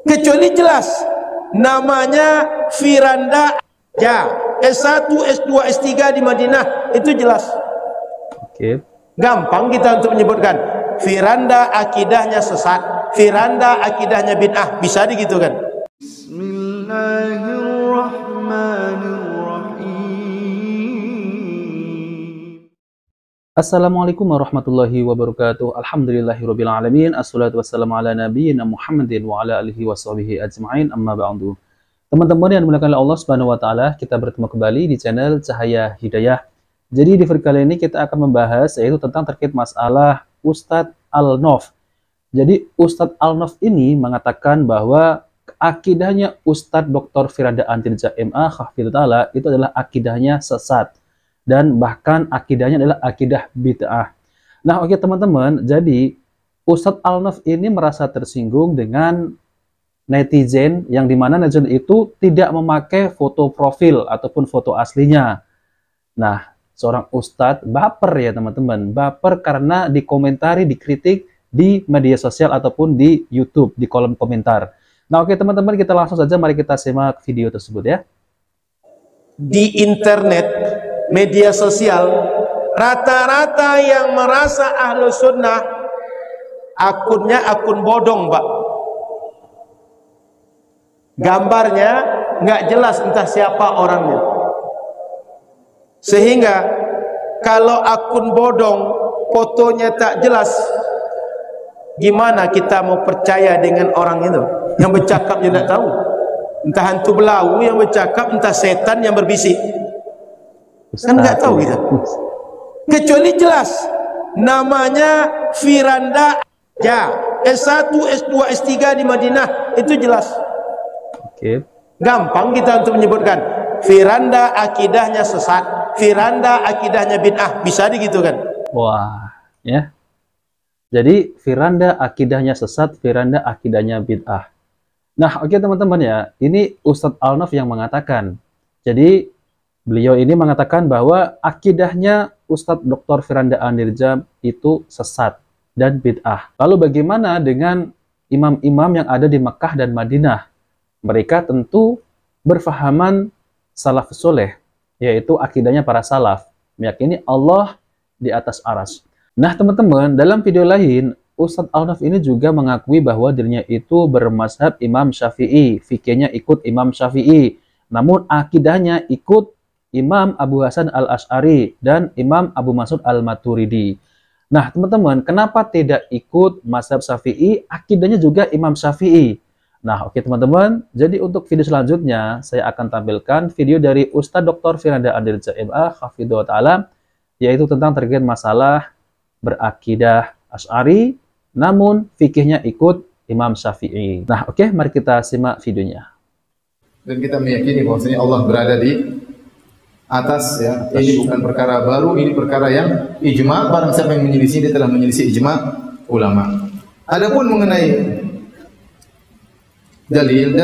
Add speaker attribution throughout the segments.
Speaker 1: kecuali jelas namanya Firanda ya S1, S2, S3 di Madinah, itu jelas.
Speaker 2: Oke.
Speaker 1: Gampang kita untuk menyebutkan Firanda akidahnya sesat, Firanda akidahnya bid'ah, bisa digitukan.
Speaker 2: Assalamualaikum warahmatullahi wabarakatuh. Alhamdulillahirabbil alamin. Assalatu wassalamu ala nabiyyina Muhammadin wa ala alihi washabihi ajma'in. Amma ba'du. Teman-teman yang dimuliakan oleh Allah Subhanahu wa taala, kita bertemu kembali di channel Cahaya Hidayah. Jadi di video kali ini kita akan membahas yaitu tentang terkait masalah Ustadz Al-Nof. Jadi Ustadz Al-Nof ini mengatakan bahwa akidahnya Ustadz Dr. Firanda Antirja MA Hafidhullah itu adalah akidahnya sesat. Dan bahkan akidahnya adalah akidah bid'ah. Nah, oke teman-teman, jadi Ustadz Al-Nof ini merasa tersinggung dengan netizen yang dimana netizen itu tidak memakai foto profil ataupun foto aslinya. Nah, seorang Ustadz baper ya teman-teman, baper karena dikomentari, dikritik di media sosial ataupun di YouTube, di kolom komentar. Nah, oke teman-teman, kita langsung saja mari kita simak video tersebut ya.
Speaker 1: Di internet, media sosial, rata-rata yang merasa ahlu sunnah akunnya akun bodong, Pak. Gambarnya nggak jelas entah siapa orangnya, sehingga kalau akun bodong fotonya tak jelas, gimana kita mau percaya dengan orang itu yang bercakap dia tidak tahu, entah hantu belau yang bercakap, entah setan yang berbisik. Kan nggak tahu kita, kecuali jelas namanya Firanda ya S1, S2, S3 di Madinah, itu jelas.
Speaker 2: Oke.
Speaker 1: Gampang kita untuk menyebutkan Firanda akidahnya sesat, Firanda akidahnya bid'ah, bisa digitukan.
Speaker 2: Wah, ya. Jadi Firanda akidahnya sesat, Firanda akidahnya bid'ah. Nah, oke teman-teman ya, ini Ustadz Al-Nof yang mengatakan. Jadi beliau ini mengatakan bahwa akidahnya Ustadz Dr. Firanda Andirja itu sesat dan bid'ah. Lalu bagaimana dengan imam-imam yang ada di Mekah dan Madinah? Mereka tentu berfahaman salafus soleh, yaitu akidahnya para salaf, meyakini Allah di atas aras. Nah teman-teman, dalam video lain, Ustadz Al-Nof ini juga mengakui bahwa dirinya itu bermazhab Imam Syafi'i, fikihnya ikut Imam Syafi'i, namun akidahnya ikut Imam Abu Hasan Al-Asy'ari dan Imam Abu Mas'ud Al-Maturidi. Nah teman-teman, kenapa tidak ikut mazhab Syafi'i, akidahnya juga Imam Syafi'i? Nah oke teman-teman, jadi untuk video selanjutnya saya akan tampilkan video dari Ustadz Dr. Firanda Andirja MA Hafidhullah, yaitu tentang terkait masalah berakidah Asy'ari namun fikihnya ikut Imam Syafi'i. Nah oke, mari kita simak videonya.
Speaker 3: Dan kita meyakini bahwasanya Allah berada di atas ya. Ini bukan perkara baru, ini perkara yang ijma'. Barang siapa yang menyelisih, dia telah menyelisih ijma' ulama. Adapun mengenai dalil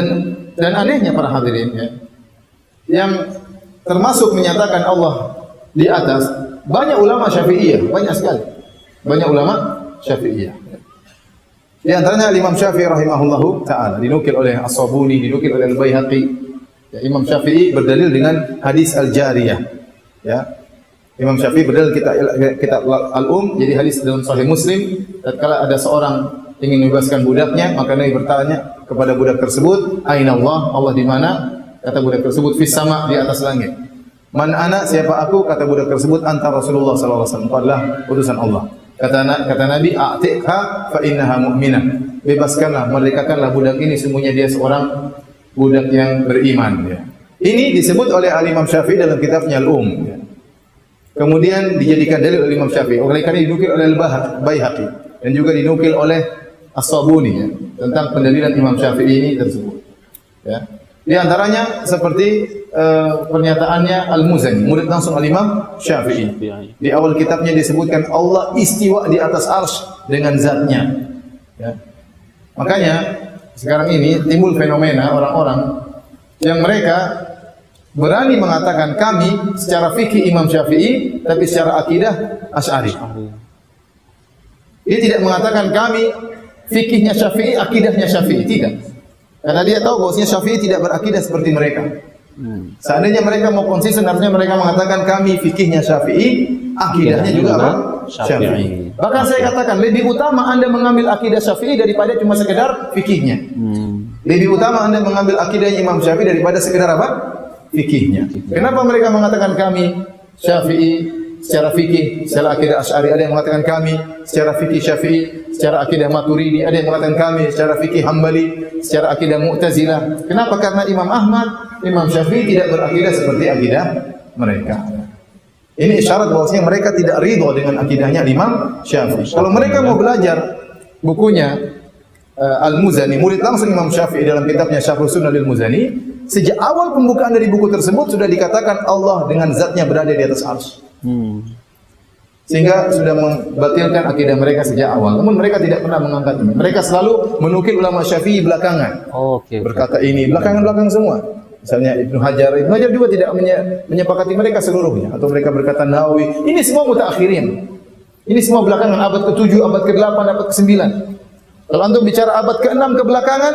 Speaker 3: dan anehnya para hadirin ya, yang termasuk menyatakan Allah di atas, banyak ulama Syafi'iyah, banyak sekali. Banyak ulama Syafi'iyah. Di antaranya Imam Syafi'i rahimahullahu taala, dinukil oleh As-Sabuni, dinukil oleh Al-Baihaqi. Ya, Imam Syafi'i berdalil dengan hadis Al-Jariyah. Ya. Imam Syafi'i berdalil kitab Al-Um, jadi hadis dalam Sahih Muslim, tatkala ada seorang ingin membebaskan budaknya, maka Nabi bertanya kepada budak tersebut, "Aina Allah?" Allah di mana? Kata budak tersebut, "Fis sama," di atas langit. "Man ana?" Siapa aku? Kata budak tersebut, "Anta Rasulullah sallallahu alaihi wasallam." Adalah utusan Allah. Kata Nabi, "A'tiqha fa innaha mu'minah." Bebaskanlah, merdekakanlah budak ini, sesungguhnya dia seorang budak yang beriman ya. Ini disebut oleh Imam Syafi'i dalam kitabnya Al-Um ya. Kemudian dijadikan dalil oleh Imam Syafi'i. Oleh karena dinukil oleh Al-Baihaqi dan juga dinukil oleh As-Sabuni ya, tentang pendalilan Imam Syafi'i ini tersebut. Ya. Di antaranya seperti pernyataannya Al-Muzani, murid langsung Al-Imam Syafi'i. Di awal kitabnya disebutkan Allah istiwa di atas arsy dengan zatnya. Ya. Makanya sekarang ini timbul fenomena orang-orang yang mereka berani mengatakan kami secara fikih Imam Syafi'i, tapi secara akidah Asy'ari. Dia tidak mengatakan kami fikihnya Syafi'i, akidahnya Syafi'i, tidak. Karena dia tahu bahwasanya Syafi'i tidak berakidah seperti mereka. Seandainya mereka mau konsisten, harusnya mereka mengatakan kami fikihnya Syafi'i, akidahnya juga apa? Syafi'i. Bahkan saya katakan lebih utama Anda mengambil akidah Syafi'i daripada cuma sekedar fikihnya. Lebih utama Anda mengambil akidahnya Imam Syafi'i daripada sekedar apa? Fikihnya. Kenapa mereka mengatakan kami Syafi'i secara fikih, secara akidah Asy'ari, ada yang mengatakan kami secara fikih Syafi'i, secara akidah Maturidi, ada yang mengatakan kami secara fikih Hambali, secara akidah Mu'tazilah. Kenapa? Karena Imam Ahmad, Imam Syafi'i tidak berakidah seperti akidah mereka. Ini isyarat bahwasanya mereka tidak ridho dengan akidahnya Imam Syafi'i. Kalau mereka mau belajar bukunya Al-Muzani, murid langsung Imam Syafi'i dalam kitabnya Syarh Sunnah Al-Muzani, sejak awal pembukaan dari buku tersebut sudah dikatakan Allah dengan zatnya berada di atas arsy. Sehingga sudah membatalkan akidah mereka sejak awal. Namun mereka tidak pernah mengangkat ini. Mereka selalu menukil ulama Syafi'i belakangan. Berkata ini belakangan semua. Misalnya Ibnu Hajar juga tidak menyepakati mereka seluruhnya. Atau mereka berkata Nawawi. Ini semua mutaakhirin. Ini semua belakangan, abad ke-7, abad ke-8, abad ke-9. Kalau antum bicara abad ke-6 ke belakangan,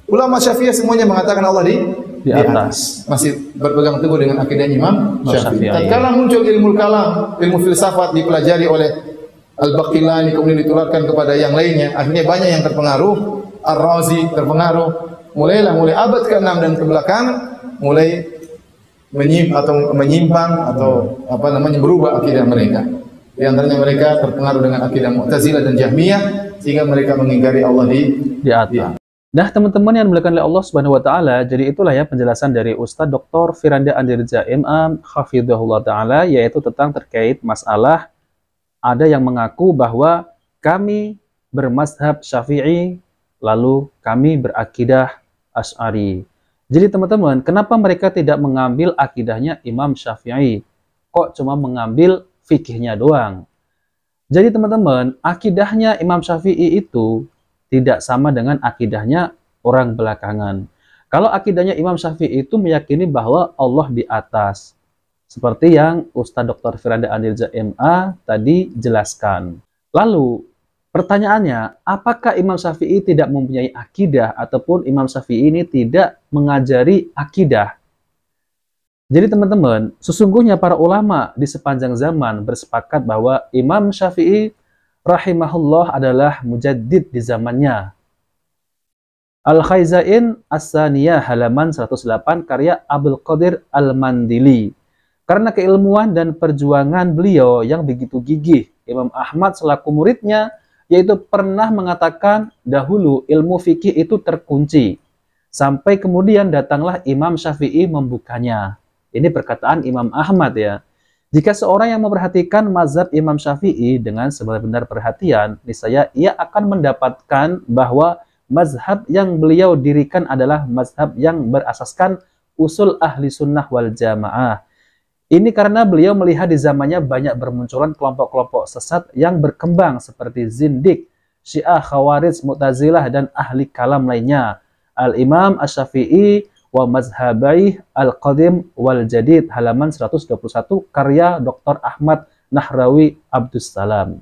Speaker 3: ulama Syafi'i semuanya mengatakan Allah di atas. Masih berpegang teguh dengan akidah Imam Syafi'i. Tatkala muncul ilmu kalam, ilmu filsafat dipelajari oleh Al-Baqillani, kemudian ditularkan kepada yang lainnya, akhirnya banyak yang terpengaruh. Ar-Razi terpengaruh. Mulai abad ke-6 dan ke belakang mulai menyimpang atau berubah akidah mereka. Di antaranya mereka terpengaruh dengan akidah Mu'tazilah dan Jahmiyah sehingga mereka mengingkari Allah di atas.
Speaker 2: Nah, teman-teman yang dimuliakan oleh Allah Subhanahu wa taala, jadi itulah ya penjelasan dari Ustadz Dr. Firanda Andirja MA hafizahullah taala, yaitu tentang terkait masalah ada yang mengaku bahwa kami bermazhab Syafi'i lalu kami berakidah Asy'ari. Jadi teman-teman, kenapa mereka tidak mengambil akidahnya Imam Syafi'i? Kok cuma mengambil fikihnya doang? Jadi teman-teman, akidahnya Imam Syafi'i itu tidak sama dengan akidahnya orang belakangan. Kalau akidahnya Imam Syafi'i itu meyakini bahwa Allah di atas. Seperti yang Ustadz Dr. Firanda Andirja MA tadi jelaskan. Lalu, pertanyaannya, apakah Imam Syafi'i tidak mempunyai akidah ataupun Imam Syafi'i ini tidak mengajari akidah? Jadi teman-teman, sesungguhnya para ulama di sepanjang zaman bersepakat bahwa Imam Syafi'i rahimahullah adalah mujaddid di zamannya. Al-Khaizain As-Saniyah halaman 108 karya Abdul Qadir Al-Mandili. Karena keilmuan dan perjuangan beliau yang begitu gigih, Imam Ahmad selaku muridnya yaitu pernah mengatakan dahulu ilmu fikih itu terkunci. Sampai kemudian datanglah Imam Syafi'i membukanya. Ini perkataan Imam Ahmad ya. Jika seorang yang memperhatikan mazhab Imam Syafi'i dengan sebenar-benar perhatian, niscaya ia akan mendapatkan bahwa mazhab yang beliau dirikan adalah mazhab yang berasaskan usul ahli sunnah wal jamaah. Ini karena beliau melihat di zamannya banyak bermunculan kelompok-kelompok sesat yang berkembang seperti Zindik, Syiah, Khawarij, Mu'tazilah, dan ahli kalam lainnya. Al-Imam Asy-Syafi'i wa mazhabai al-qadim wal jadid halaman 121 karya Dr. Ahmad Nahrawi Abdussalam.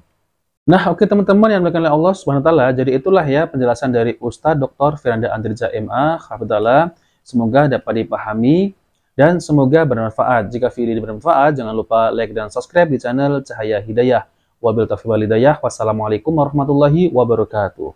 Speaker 2: Nah, oke teman-teman yang dimuliakan oleh Allah Subhanahu wa taala, jadi itulah ya penjelasan dari Ustadz Dr. Firanda Andirja MA hafizahullah. Semoga dapat dipahami dan semoga bermanfaat. Jika video ini bermanfaat, jangan lupa like dan subscribe di channel Cahaya Hidayah. Wabillahi taufiq wal hidayah. Wassalamualaikum warahmatullahi wabarakatuh.